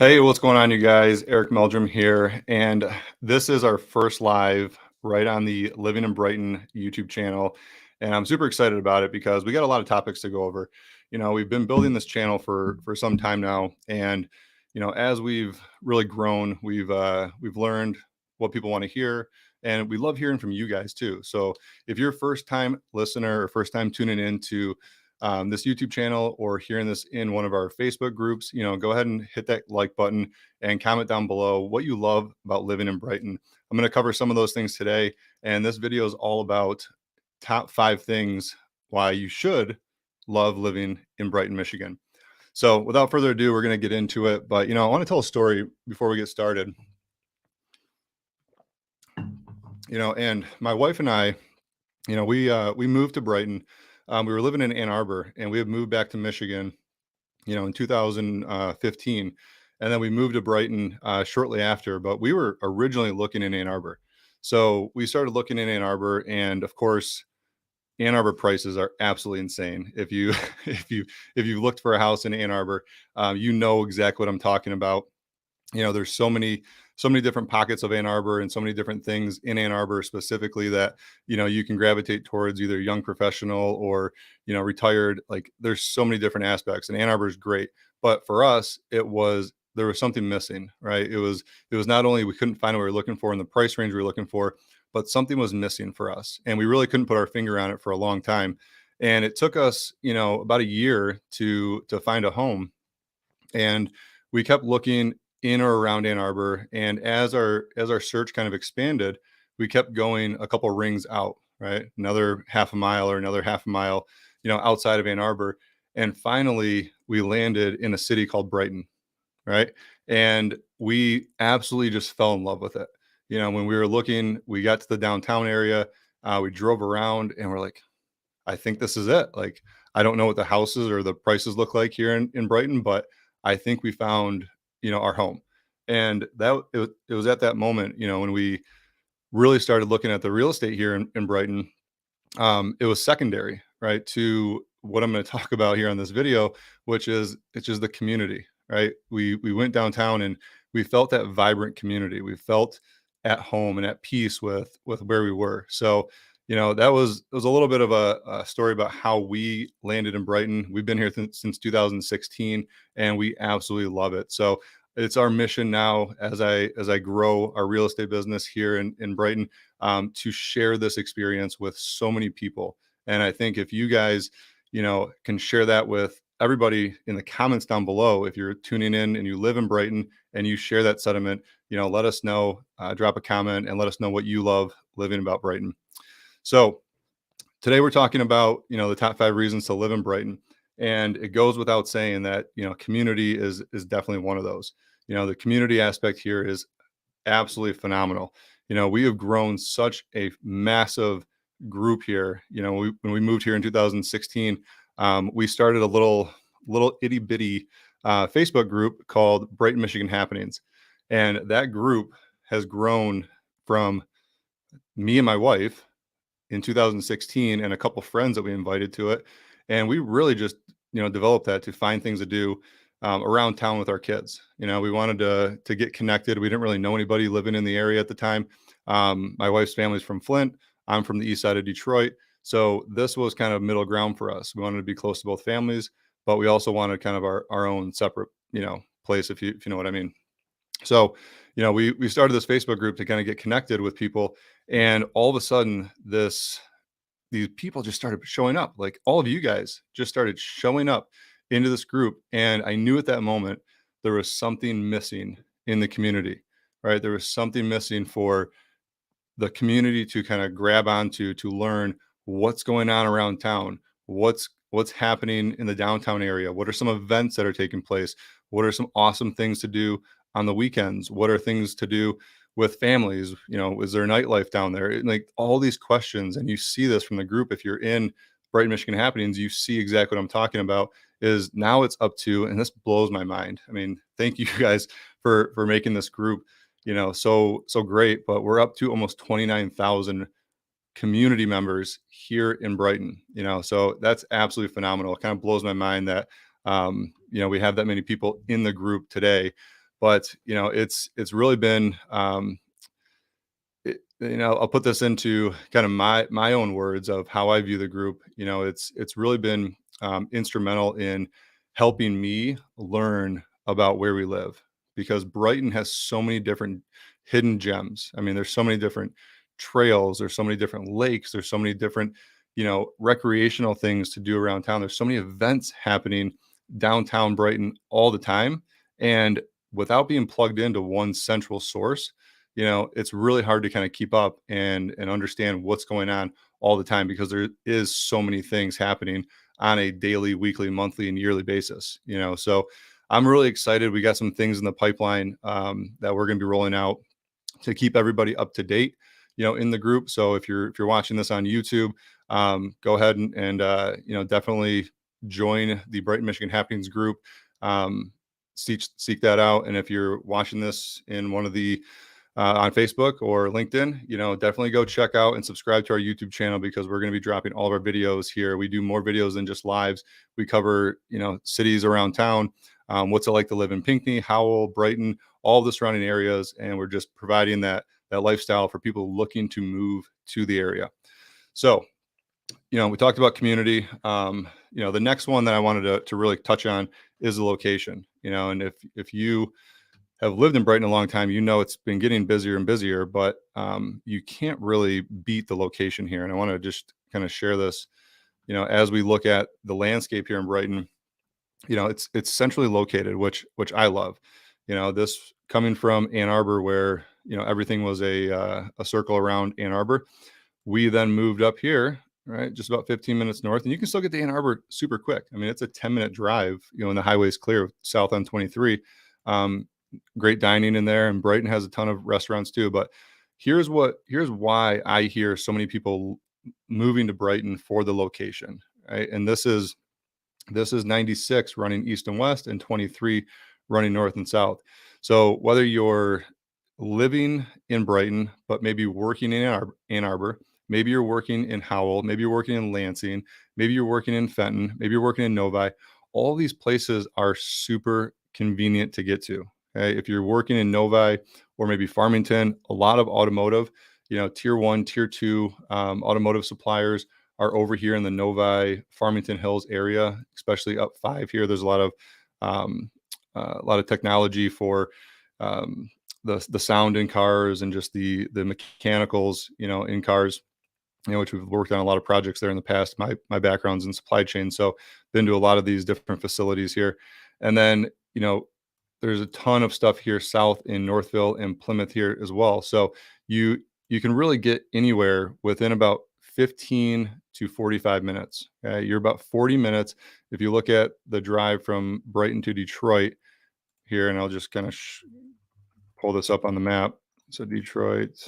Hey, what's going on, you guys? Eric Meldrum here, and this is our first live right on the Living in Brighton YouTube channel, and I'm super excited about it because we got a lot of topics to go over. We've been building this channel for some time now, and as we've really grown, we've learned what people want to hear, and we love hearing from you guys too. So if you're a first time listener or first time tuning in to this YouTube channel or hearing this in one of our Facebook groups, go ahead and hit that like button and comment down below what you love about living in Brighton. I'm going to cover some of those things today. And this video is all about top 5 things why you should love living in Brighton, Michigan. So without further ado, we're going to get into it. But, I want to tell a story before we get started. And my wife and I, we moved to Brighton. We were living in Ann Arbor, and we had moved back to Michigan, in 2015, and then we moved to Brighton shortly after. But we were originally looking in Ann Arbor, so we started looking in Ann Arbor, and of course, Ann Arbor prices are absolutely insane. If you if you've looked for a house in Ann Arbor, you know exactly what I'm talking about. There's so many different pockets of Ann Arbor and so many different things in Ann Arbor specifically that you can gravitate towards, either young professional or retired. Like, there's so many different aspects, and Ann Arbor is great. But for us, there was something missing, right? It was not only we couldn't find what we were looking for in the price range we were looking for, but something was missing for us, and we really couldn't put our finger on it for a long time. And it took us about a year to find a home, and we kept looking in or around Ann Arbor. And as our search kind of expanded, we kept going a couple rings out, right? Another half a mile or another half a mile, outside of Ann Arbor. And finally, we landed in a city called Brighton, right? And we absolutely just fell in love with it. When we were looking, we got to the downtown area, we drove around, and we're like, I think this is it. Like, I don't know what the houses or the prices look like here in Brighton, but I think we found, our home. And it was at that moment, when we really started looking at the real estate here in Brighton. It was secondary, right, to what I'm going to talk about here on this video, which is it's just the community, right? We went downtown, and we felt that vibrant community. We felt at home and at peace with where we were. So, that was a little bit of a story about how we landed in Brighton. We've been here since 2016, and we absolutely love it. So it's our mission now, as I grow our real estate business here in Brighton, to share this experience with so many people. And I think if you guys, can share that with everybody in the comments down below, if you're tuning in and you live in Brighton and you share that sentiment, let us know, drop a comment and let us know what you love living about Brighton. So today we're talking about, the top 5 reasons to live in Brighton. And it goes without saying that, community is definitely one of those. The community aspect here is absolutely phenomenal. We have grown such a massive group here. When we moved here in 2016, we started a little itty bitty Facebook group called Brighton Michigan Happenings. And that group has grown from me and my wife in 2016 and a couple friends that we invited to it. And we really just, developed that to find things to do around town with our kids. We wanted to get connected. We didn't really know anybody living in the area at the time. My wife's family's from Flint. I'm from the east side of Detroit. So this was kind of middle ground for us. We wanted to be close to both families, but we also wanted kind of our own separate, place, if you know what I mean. So, we started this Facebook group to kind of get connected with people. And all of a sudden, these people just started showing up. Like, all of you guys just started showing up into this group. And I knew at that moment there was something missing in the community, right? There was something missing for the community to kind of grab onto, to learn what's going on around town, what's happening in the downtown area, what are some events that are taking place, what are some awesome things to do on the weekends, what are things to do with families, is there nightlife down there? Like, all these questions. And you see this from the group. If you're in Brighton Michigan Happenings, you see exactly what I'm talking about. Is now it's up to, and this blows my mind. I mean, thank you guys for making this group, so great. But we're up to almost 29,000 community members here in Brighton. So that's absolutely phenomenal. It kind of blows my mind that we have that many people in the group today. But it's really been I'll put this into kind of my own words of how I view the group. It's really been instrumental in helping me learn about where we live, because Brighton has so many different hidden gems. I mean, there's so many different trails, there's so many different lakes, there's so many different recreational things to do around town. There's so many events happening downtown Brighton all the time, and without being plugged into one central source, it's really hard to kind of keep up and understand what's going on all the time, because there is so many things happening on a daily, weekly, monthly, and yearly basis. So I'm really excited. We got some things in the pipeline that we're going to be rolling out to keep everybody up to date, in the group. So if you're watching this on YouTube, go ahead and definitely join the Brighton Michigan Happenings group. Um, seek that out. And if you're watching this in one of the on Facebook or LinkedIn, definitely go check out and subscribe to our YouTube channel, because we're going to be dropping all of our videos here. We do more videos than just lives. We cover, cities around town. What's it like to live in Pinckney, Howell, Brighton, all the surrounding areas. And we're just providing that lifestyle for people looking to move to the area. So, we talked about community. The next one that I wanted to really touch on is the location, and if you have lived in Brighton a long time, it's been getting busier and busier, but you can't really beat the location here. And I want to just kind of share this, as we look at the landscape here in Brighton. It's centrally located, which I love. This coming from Ann Arbor, where everything was a circle around Ann Arbor. We then moved up here, right, just about 15 minutes north, and you can still get to Ann Arbor super quick. I mean, it's a 10-minute drive, and the highway's clear south on 23. Great dining in there, and Brighton has a ton of restaurants too. But here's why I hear so many people moving to Brighton for the location, right? And this is 96 running east and west, and 23 running north and south. So whether you're living in Brighton, but maybe working in Ann Arbor, maybe you're working in Howell, maybe you're working in Lansing, maybe you're working in Fenton, maybe you're working in Novi, all these places are super convenient to get to. Okay? If you're working in Novi or maybe Farmington, a lot of automotive, tier one, tier two automotive suppliers are over here in the Novi, Farmington Hills area, especially up 5 here. There's a lot of technology for the sound in cars, and just the mechanicals, in cars, which we've worked on a lot of projects there in the past. My background's in supply chain, so been to a lot of these different facilities here. And then, there's a ton of stuff here south in Northville and Plymouth here as well. So you can really get anywhere within about 15 to 45 minutes. Okay? You're about 40 minutes. If you look at the drive from Brighton to Detroit here, and I'll just kind of pull this up on the map. So Detroit.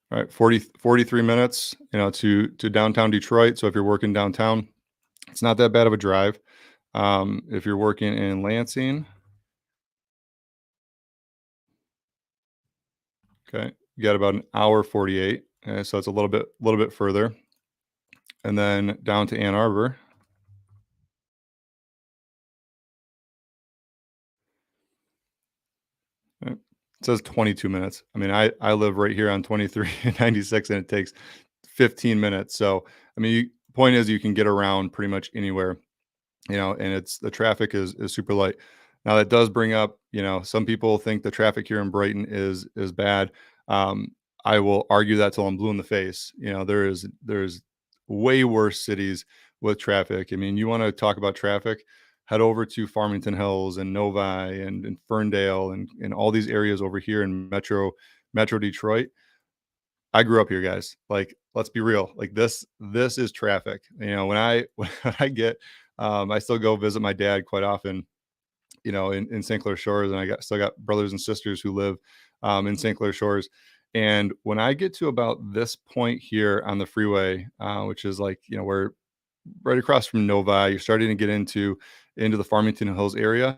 All right, 43 minutes, to downtown Detroit. So if you're working downtown, it's not that bad of a drive. If you're working in Lansing, okay, you got about an hour 48. Okay, so it's a little bit further. And then down to Ann Arbor. It says 22 minutes. I mean, I live right here on 23 and 96, and it takes 15 minutes. So, I mean, point is, you can get around pretty much anywhere, and it's the traffic is super light. Now that does bring up, some people think the traffic here in Brighton is bad. Um, I will argue that till I'm blue in the face. There's way worse cities with traffic. I mean, you want to talk about traffic, head over to Farmington Hills and Novi and Ferndale and all these areas over here in Metro Detroit. I grew up here, guys. Like, let's be real. Like, this is traffic. When I when I get, I still go visit my dad quite often, in St. Clair Shores, and I still got brothers and sisters who live in St. Clair Shores. And when I get to about this point here on the freeway, which is like, we're right across from Novi, you're starting to get into the Farmington Hills area.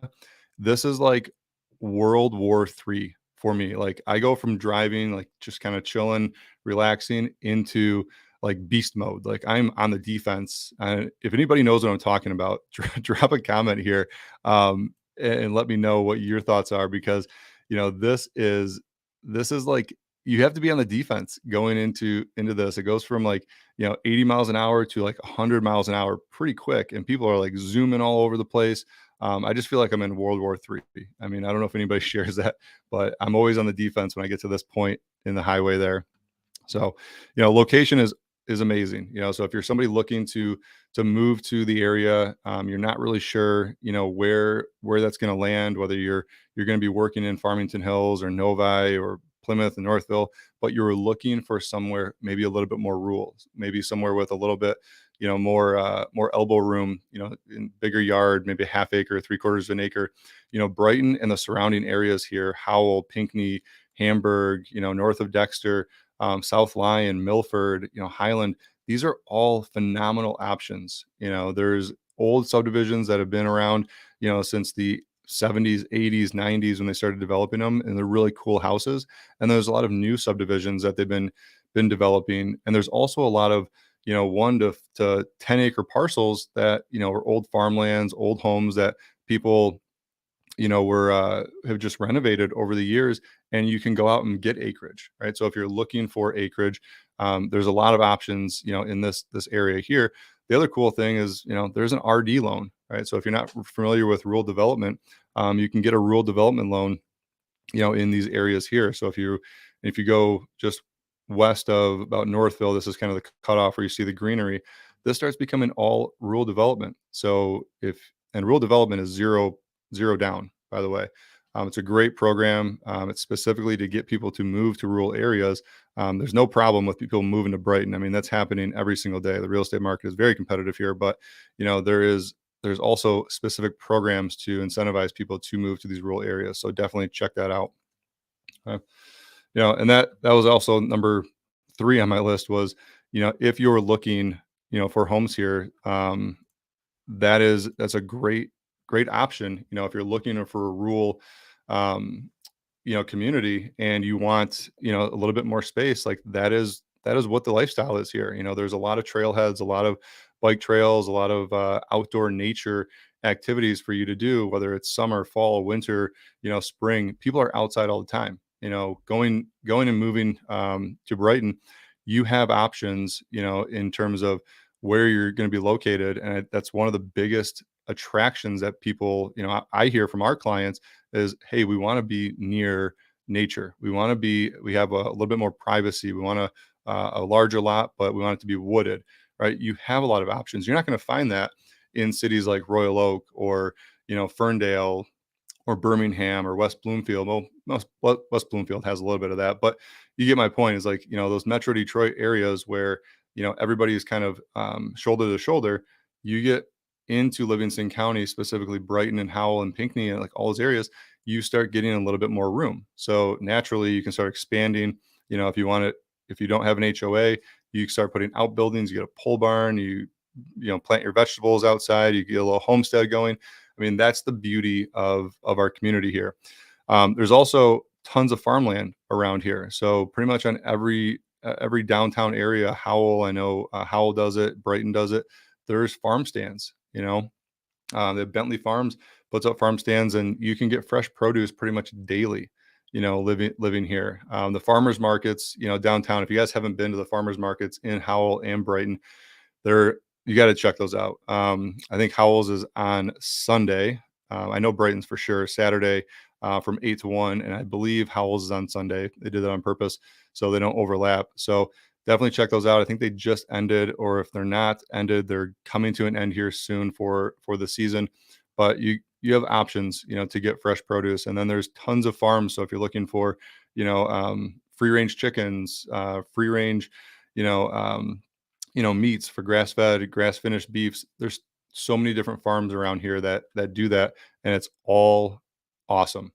This is like World War III for me. Like I go from driving, like just kind of chilling, relaxing into like beast mode. Like I'm on the defense. If anybody knows what I'm talking about, drop a comment here, and let me know what your thoughts are, because this is like you have to be on the defense going into this. It goes from like 80 miles an hour to like 100 miles an hour pretty quick, and people are like zooming all over the place. I just feel like I'm in World War III. I mean, I don't know if anybody shares that, but I'm always on the defense when I get to this point in the highway there. So, location is amazing. So if you're somebody looking to move to the area, you're not really sure, where that's going to land, whether you're going to be working in Farmington Hills or Novi or Plymouth and Northville, but you're looking for somewhere maybe a little bit more rural, maybe somewhere with a little bit, more elbow room, in bigger yard, maybe a half acre, three-quarters of an acre. Brighton and the surrounding areas here, Howell, Pinckney, Hamburg, north of Dexter, South Lyon, Milford, Highland. These are all phenomenal options. There's old subdivisions that have been around, since the 70s, 80s, 90s when they started developing them, and they're really cool houses. And there's a lot of new subdivisions that they've been developing. And there's also a lot of 1 to 10 acre parcels that are old farmlands, old homes that people were have just renovated over the years, and you can go out and get acreage, right? So if you're looking for acreage, there's a lot of options, in this area here. The other cool thing is, there's an RD loan, right? So if you're not familiar with rural development, you can get a rural development loan, in these areas here. So if you go just west of about Northville, this is kind of the cutoff where you see the greenery. This starts becoming all rural development. So and rural development is zero down, by the way. It's a great program. It's specifically to get people to move to rural areas. There's no problem with people moving to Brighton. I mean, that's happening every single day. The real estate market is very competitive here, but there's also specific programs to incentivize people to move to these rural areas. So definitely check that out. Uh, and that was also number 3 on my list was, if you're looking, for homes here, that's a great option. If you're looking for a rural, um, community, and you want, a little bit more space, like that is what the lifestyle is here. There's a lot of trailheads, a lot of bike trails, a lot of outdoor nature activities for you to do, whether it's summer, fall, winter, spring. People are outside all the time. Going and moving to Brighton, you have options, in terms of where you're going to be located, and that's one of the biggest attractions that people, I hear from our clients is, hey, we want to be near nature. We have a little bit more privacy. We want a larger lot, but we want it to be wooded, right? You have a lot of options. You're not going to find that in cities like Royal Oak or, Ferndale or Birmingham or West Bloomfield. Well, West Bloomfield has a little bit of that, but you get my point. Is like, those Metro Detroit areas where, everybody is kind of shoulder to shoulder. You get into Livingston County, specifically Brighton and Howell and Pinckney and like all those areas, you start getting a little bit more room. So naturally you can start expanding, if you want it, if you don't have an HOA, you start putting outbuildings, you get a pole barn, plant your vegetables outside, you get a little homestead going. I mean, that's the beauty of our community here. There's also tons of farmland around here. So pretty much on every downtown area, Howell, I know Howell does it, Brighton does it. There's farm stands. The Bentley Farms puts up farm stands, and you can get fresh produce pretty much daily. Living here. The farmers markets, downtown. If you guys haven't been to the farmers markets in Howell and Brighton, you got to check those out. I think Howell's is on Sunday. I know Brighton's for sure Saturday from 8 to 1, and I believe Howell's is on Sunday. They did that on purpose so they don't overlap. So definitely check those out. I think they just ended, or if they're not ended, they're coming to an end here soon for the season. But you have options, to get fresh produce, and then there's tons of farms. So if you're looking for, free range chickens, free range, you know, um, meats for grass fed, grass finished beefs. There's so many different farms around here that do that, and it's all awesome,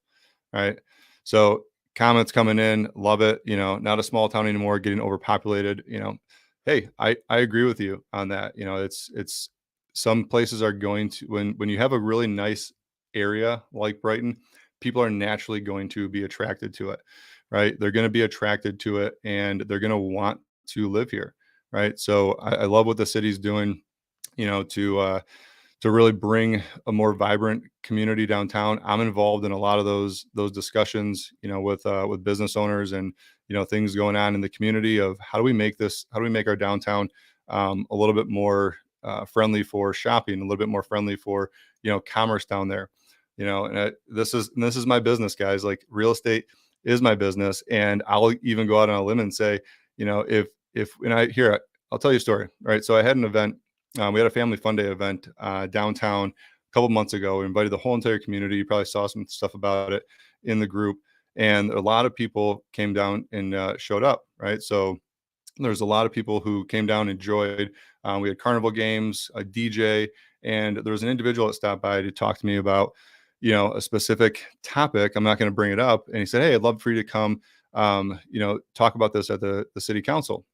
right? So comments coming in, love it. Not a small town anymore, getting overpopulated. Hey, I agree with you on that. It's some places are going to when you have a really nice area like Brighton, people are naturally going to be attracted to it, right? They're going to be attracted to it and they're going to want to live here, right? So I love what the city's doing, you know, to really bring a more vibrant community downtown. I'm involved in a lot of those discussions, you know, with business owners and things going on in the community of how do we make our downtown a little bit more friendly for shopping, a little bit more friendly for commerce down there, and this is my business, guys. Like real estate is my business, and I'll even go out on a limb and say, if and I here I'll tell you a story, right? So I had an event. We had a family fun day event downtown a couple months ago. We invited the whole entire community. You probably saw some stuff about it in the group, and a lot of people came down and showed up. Right, so there's a lot of people who came down and enjoyed. We had carnival games, a DJ, and there was an individual that stopped by to talk to me about, a specific topic. I'm not going to bring it up, and he said, "Hey, I'd love for you to come, talk about this at the city council."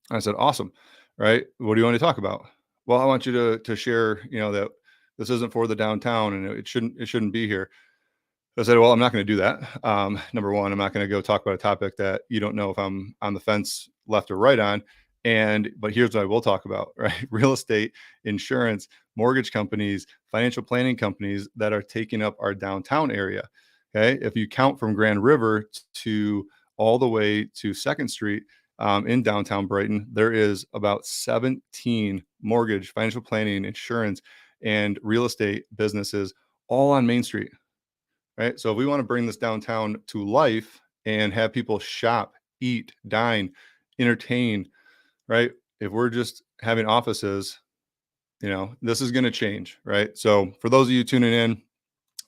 I said, "Awesome, right? What do you want to talk about?" "Well, I want you to share, that this isn't for the downtown and it shouldn't be here." I said, "Well, I'm not going to do that. Number one, I'm not going to go talk about a topic that you don't know if I'm on the fence left or right on. But here's what I will talk about, right? Real estate, insurance, mortgage companies, financial planning companies that are taking up our downtown area. Okay. If you count from Grand River to all the way to Second Street in downtown Brighton, there is about 17 mortgage, financial planning, insurance, and real estate businesses all on Main Street, right? So if we want to bring this downtown to life and have people shop, eat, dine, entertain, right? If we're just having offices, this is going to change, right? So for those of you tuning in,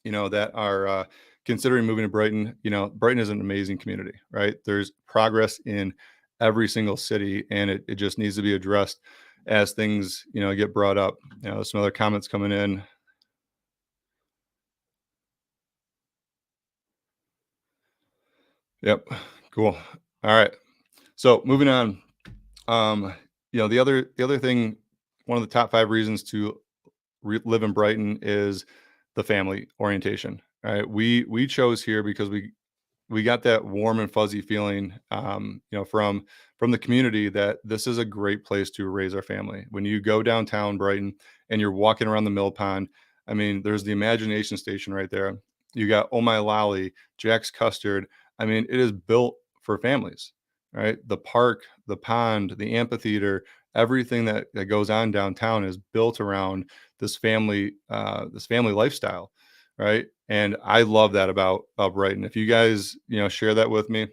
that are considering moving to Brighton, Brighton is an amazing community, right? There's progress in every single city, and it just needs to be addressed as things, get brought up. Some other comments coming in. Yep. Cool. All right. So moving on. Um, the other thing, one of the top 5 reasons to live in Brighton is the family orientation. Right. We chose here because we got that warm and fuzzy feeling, from the community that this is a great place to raise our family. When you go downtown Brighton and you're walking around the mill pond, I mean, there's the imagination station right there. You got Oh My Lolly, Jack's Custard. I mean, it is built for families, right? The park, the pond, the amphitheater, everything that goes on downtown is built around this family lifestyle, right? And I love that about Brighton. If you guys, share that with me,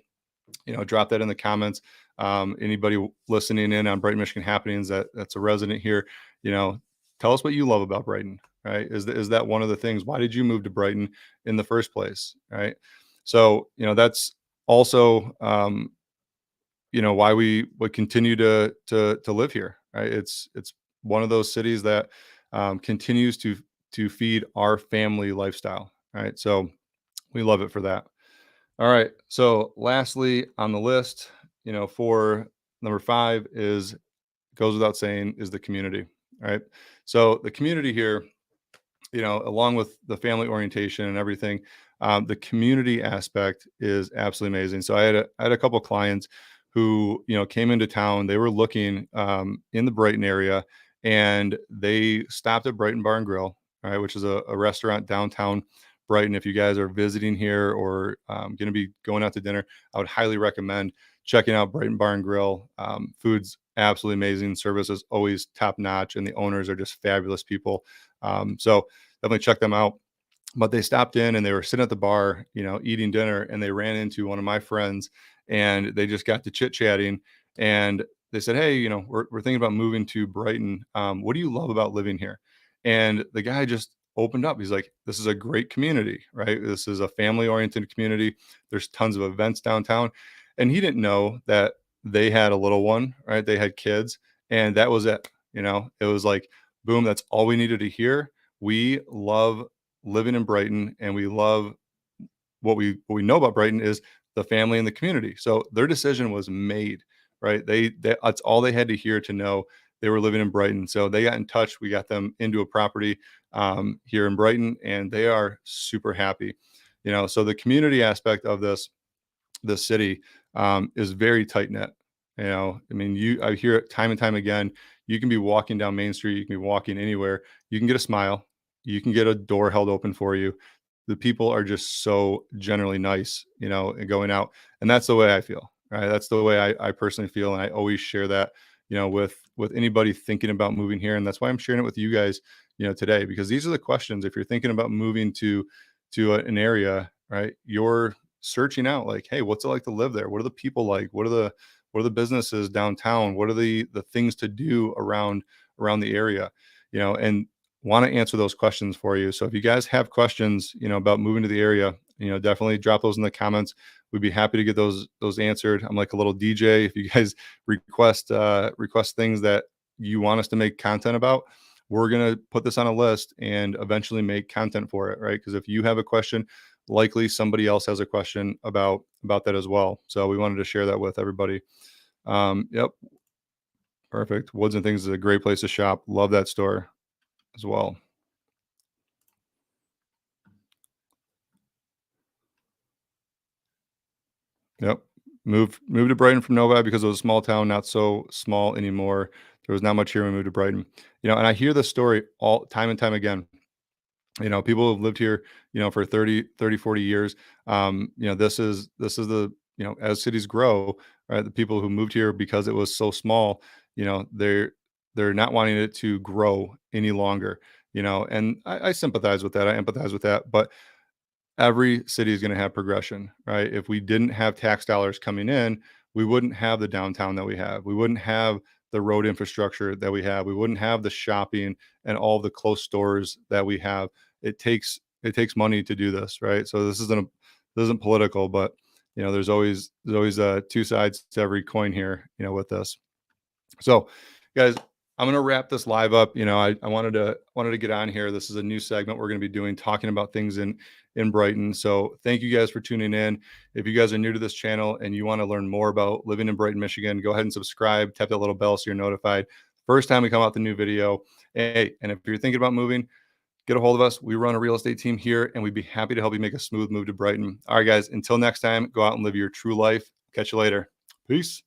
drop that in the comments. Anybody listening in on Brighton, Michigan happenings that's a resident here, you know, tell us what you love about Brighton, right? Is that one of the things? Why did you move to Brighton in the first place, right? So, that's also, why we would continue to live here, right? It's one of those cities that continues to feed our family lifestyle, right? So we love it for that. All right. So lastly on the list, for number 5 is goes without saying is the community, right? So the community here, along with the family orientation and everything, the community aspect is absolutely amazing. So I had a couple clients who came into town. They were looking in the Brighton area, and they stopped at Brighton Bar and Grill, right, which is a restaurant downtown Brighton. If you guys are visiting here or going to be going out to dinner, I would highly recommend checking out Brighton Bar and Grill. Food's absolutely amazing. Service is always top notch, and the owners are just fabulous people. So definitely check them out. But they stopped in and they were sitting at the bar, eating dinner, and they ran into one of my friends, and they just got to chit chatting. And they said, "Hey, we're thinking about moving to Brighton. What do you love about living here?" And the guy just opened up. He's like, "This is a great community, right? This is a family oriented community. There's tons of events downtown." And he didn't know that they had a little one, right? They had kids, and that was it. It was like, boom, that's all we needed to hear. We love living in Brighton, and we love what we know about Brighton is the family and the community. So their decision was made, right? They that's all they had to hear to know they were living in Brighton. So they got in touch. We got them into a property here in Brighton, and they are super happy. So the community aspect of this city is very tight knit. I mean, I hear it time and time again. You can be walking down Main Street, you can be walking anywhere, you can get a smile, you can get a door held open for you. The people are just so generally nice, and going out, and that's the way I feel. Right, that's the way I personally feel, and I always share that, with anybody thinking about moving here, and that's why I'm sharing it with you guys, today, because these are the questions. If you're thinking about moving to an area, right, you're searching out like, hey, what's it like to live there? What are the people like? What are the businesses downtown? What are the things to do around the area? And want to answer those questions for you. So if you guys have questions, about moving to the area, definitely drop those in the comments. We'd be happy to get those answered. I'm like a little DJ. If you guys request things that you want us to make content about, we're going to put this on a list and eventually make content for it, right? Because if you have a question, likely somebody else has a question about that as well. So we wanted to share that with everybody. Yep, perfect. Woods and Things is a great place to shop. Love that store as well. Yep. Moved to Brighton from Novi because it was a small town, not so small anymore. There was not much here when we moved to Brighton. And I hear this story all time and time again. People have lived here, for 40 years. This is the, as cities grow, right, the people who moved here because it was so small, they're not wanting it to grow any longer, and I sympathize with that. I empathize with that. But every city is going to have progression, right? If we didn't have tax dollars coming in, we wouldn't have the downtown that we have. We wouldn't have the road infrastructure that we have. We wouldn't have the shopping and all the close stores that we have. It takes money to do this, right? So this isn't political, but there's always two sides to every coin here, with this. So, guys, I'm gonna wrap this live up. I wanted to get on here. This is a new segment we're gonna be doing, talking about things in Brighton. So thank you guys for tuning in. If you guys are new to this channel and you want to learn more about living in Brighton, Michigan, go ahead and subscribe, tap that little bell so you're notified first time we come out the new video. Hey, and if you're thinking about moving, get a hold of us. We run a real estate team here, and we'd be happy to help you make a smooth move to Brighton. All right, guys, until next time, go out and live your true life. Catch you later. Peace.